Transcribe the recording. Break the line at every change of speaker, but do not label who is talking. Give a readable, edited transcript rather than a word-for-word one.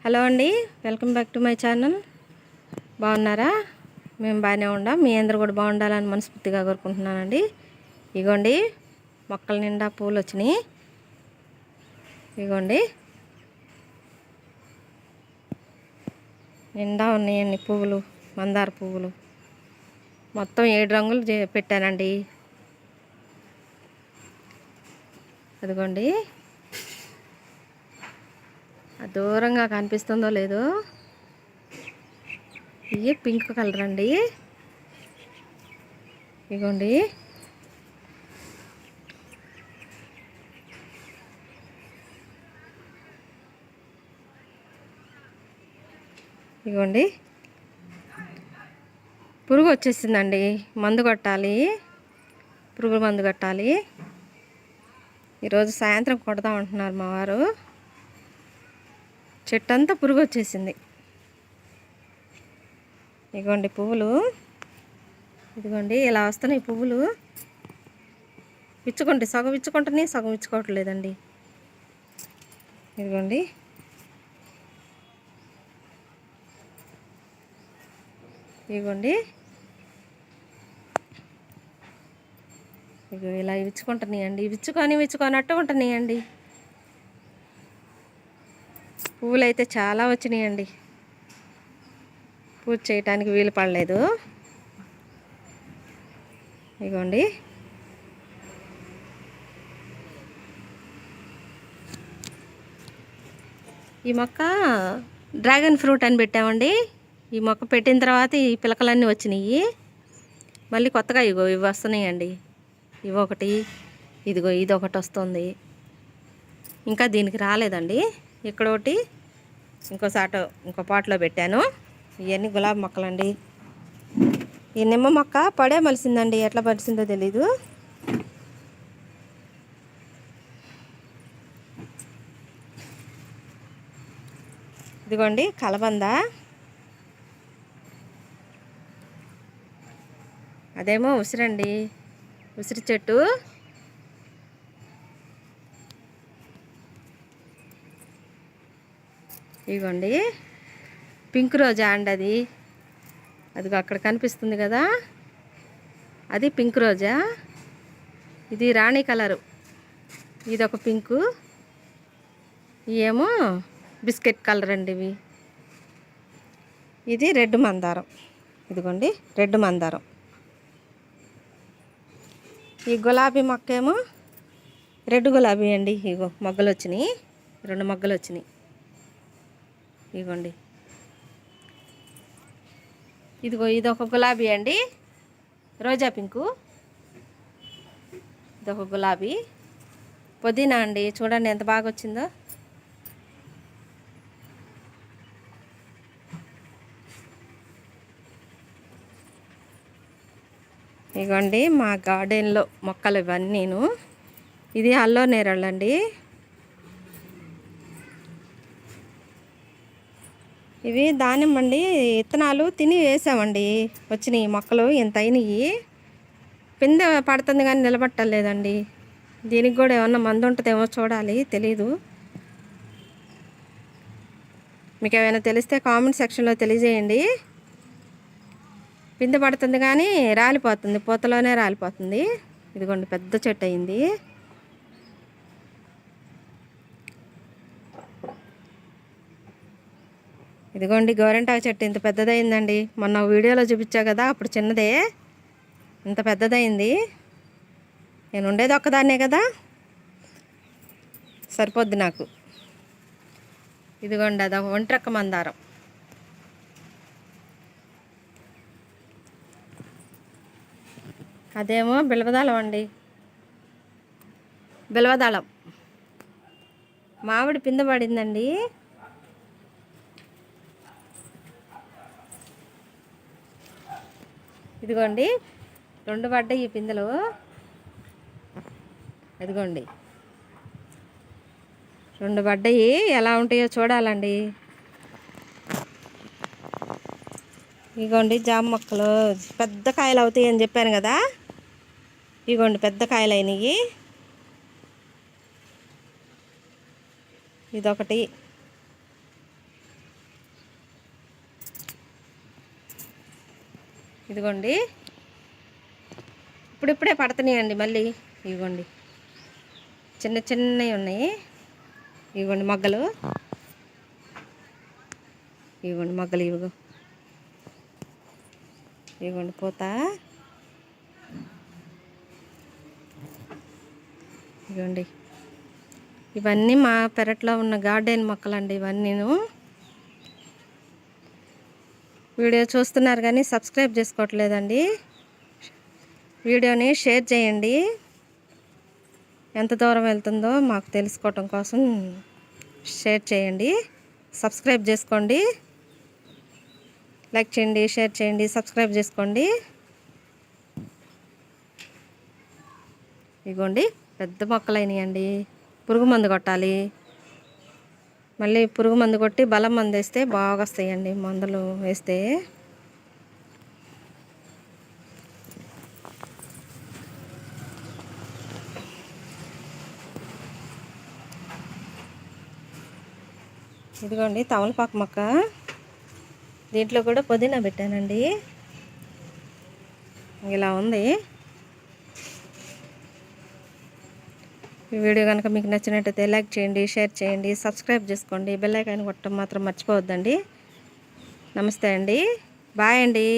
Hello అండి, welcome back to my channel. బాగున్నారా? మేము బాగానే ఉండాం. మీ అందరు కూడా బాగుండాలని మనస్ఫూర్తిగా కోరుకుంటున్నానండి. ఇగోండి మొక్కల నిండా పూలు వచ్చినాయి. ఇగోండి నిండా ఉన్నాయండి పువ్వులు, మందార పువ్వులు. మొత్తం 7 రంగులు పెట్టానండి. అదిగోండి దూరంగా కనిపిస్తుందో లేదో, ఇవి పింక్ కలర్ అండి. ఇగోండి ఇగోండి పురుగు వచ్చేసిందండి. మందు కొట్టాలి, పురుగు మందు కొట్టాలి. ఈరోజు సాయంత్రం కొడదాం అంటున్నారు మా వారు. చెట్టు అంతా పురుగు వచ్చేసింది. ఇగోండి పువ్వులు, ఇదిగోండి ఇలా వస్తున్నాయి పువ్వులు. విచ్చుకుంటే సగం విచ్చుకుంటున్నాయి, సగం విచ్చుకోవట్లేదండి. ఇదిగోండి ఇదిగోండి ఇగో ఇలా విచ్చుకుంటున్నాయండి. విచ్చుకొని ఉంటున్నాయండి. పువ్వులు అయితే చాలా వచ్చినాయండి. పూజ చేయటానికి వీలు పడలేదు. ఇగోండి ఈ మొక్క డ్రాగన్ ఫ్రూట్ అని పెట్టామండి. ఈ మొక్క పెట్టిన తర్వాత ఈ పిలకలన్నీ వచ్చినాయి. మళ్ళీ కొత్తగా ఇగో ఇవి వస్తున్నాయండి. ఇవి ఒకటి, ఇదిగో ఇది ఒకటి వస్తుంది. ఇంకా దీనికి రాలేదండి. ఇక్కడ ఒకటి, ఇంకో పాటలో పెట్టాను. ఇవన్నీ గులాబీ మొక్కలండి. ఈ నిమ్మ మొక్క పడే మలిసిందండి. ఎట్లా పరిసిందో తెలీదు. ఇదిగోండి కలబంద, అదేమో ఉసిరండి, ఉసిరి చెట్టు. ఇదిగోండి పింక్ రోజా అండి. అదిగో అక్కడ కనిపిస్తుంది కదా, అది పింక్ రోజా. ఇది రాణి కలరు, ఇది ఒక పింకు. ఇవేమో బిస్కెట్ కలర్ అండి ఇవి. ఇది రెడ్ మందారం. ఇదిగోండి రెడ్ మందారం. ఈ గులాబీ మొక్క ఏమో రెడ్ గులాబీ అండి. ఇగో మొగ్గలు వచ్చినాయి, 2 మొగ్గలు వచ్చినాయి. ఇదిగోండి ఇదిగో ఇదొక గులాబీ అండి, రోజా పింకు. ఇదొక గులాబీ. పుదీనా అండి, చూడండి ఎంత బాగా వచ్చిందో. ఇగోండి మా గార్డెన్లో మొక్కలు ఇవన్నీను. ఇది అల్లో నేరళ్ళండి. ఇవి దానిమ్మండి, విత్తనాలు తిని వేసామండి. వచ్చినాయి మొక్కలు ఇంత అయినాయి. పిందె పడుతుంది కానీ నిలబట్టలేదండి. దీనికి కూడా ఏమన్నా మందు ఉంటుందేమో చూడాలి, తెలీదు. మీకు ఏమైనా తెలిస్తే కామెంట్ సెక్షన్లో తెలియజేయండి. పిందె పడుతుంది కానీ రాలిపోతుంది, పూతలోనే రాలిపోతుంది. ఇదిగోండి పెద్ద చెట్టు అయింది. ఇదిగోండి గోరింటాకు చెట్టు ఇంత పెద్దదైందండి. మొన్న వీడియోలో చూపించా కదా, అప్పుడు చిన్నదే, ఇంత పెద్దదైంది. నేను ఉండేది ఒక్కదాన్నే కదా, సరిపోద్ది నాకు. ఇదిగోండి అదొక ఒంట్రెక్క మందారం. అదేమో బిల్వదళం అండి, బిల్వదళం. మామిడి పిందె పడిందండి. ఇదిగోండి 2 పడ్డాయి ఈ పిందెలు. ఇదిగోండి 2 పడ్డాయి. ఎలా ఉంటాయో చూడాలండి. ఇదిగోండి జామ మొక్కలు పెద్ద కాయలు అవుతాయి అని చెప్పాను కదా, ఇదిగోండి పెద్ద కాయలు అయినాయి. ఇదొకటి, ఇదిగోండి ఇప్పుడిప్పుడే పడుతున్నాయండి మళ్ళీ. ఇదిగోండి చిన్న చిన్నవి ఉన్నాయి. ఇదిగోండి మొగ్గలు, ఇదిగోండి మొగ్గలు, ఇదిగోండి పూత. ఇదిగోండి ఇవన్నీ మా పెరట్లో ఉన్న గార్డెన్ మొక్కలండి. ఇవన్నీను వీడియో చూస్తున్నారు కానీ సబ్స్క్రైబ్ చేసుకోవట్లేదండి. వీడియోని షేర్ చేయండి. ఎంత దూరం వెళ్తుందో మాకు తెలుసుకోవటం కోసం షేర్ చేయండి. సబ్స్క్రైబ్ చేసుకోండి. లైక్ చేయండి, షేర్ చేయండి, సబ్స్క్రైబ్ చేసుకోండి. ఇదిగోండి పెద్ద మొక్కలు అయినాయండి. పురుగు మందు కొట్టాలి. మళ్ళీ పురుగు మందు కొట్టి బలం మందు వేస్తే బాగా వస్తాయండి. మందులు వేస్తే ఇదిగోండి తమలపాకు మొక్క. దీంట్లో కూడా పుదీనా పెట్టానండి. ఇలా ఉంది. ఈ వీడియో కనుక మీకు నచ్చినట్టయితే లైక్ చేయండి, షేర్ చేయండి, సబ్స్క్రైబ్ చేసుకోండి. బెల్ ఐకాన్ కొట్టడం మాత్రం మర్చిపోవద్దండి. నమస్తే అండి. బాయ్ అండి.